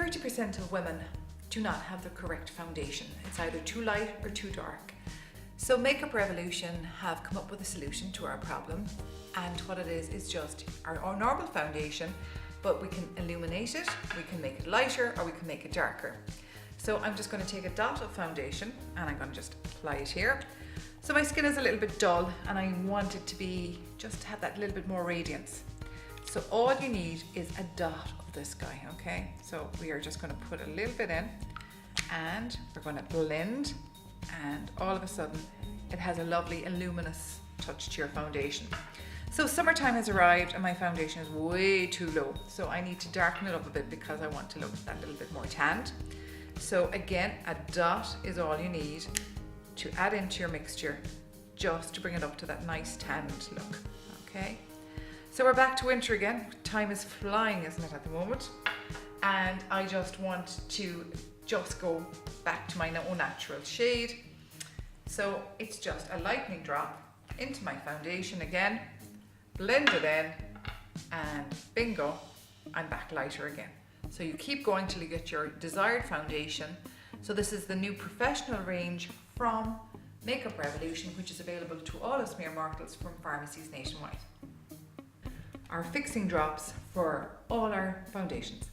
30% of women do not have the correct foundation. It's either too light or too dark. So Makeup Revolution have come up with a solution to our problem, and what it is just our normal foundation, but we can illuminate it, we can make it lighter, or we can make it darker. So I'm just going to take a dot of foundation and I'm going to just apply it here. So my skin is a little bit dull and I want it to be, just have that little bit more radiance. So all you need is a dot of this guy, okay? So we are just going to put a little bit in and we're going to blend, and all of a sudden it has a lovely luminous touch to your foundation. So summertime has arrived and my foundation is way too low. So I need to darken it up a bit because I want to look that little bit more tanned. So again, a dot is all you need to add into your mixture just to bring it up to that nice tanned look, okay? So we're back to winter again. Time is flying, isn't it, at the moment? And I just want to just go back to my own natural shade. So it's just a lightning drop into my foundation again, blend it in, and bingo, I'm back lighter again. So you keep going till you get your desired foundation. So this is the new professional range from Makeup Revolution, which is available to all us mere mortals from pharmacies nationwide. Our fixing drops for all our foundations.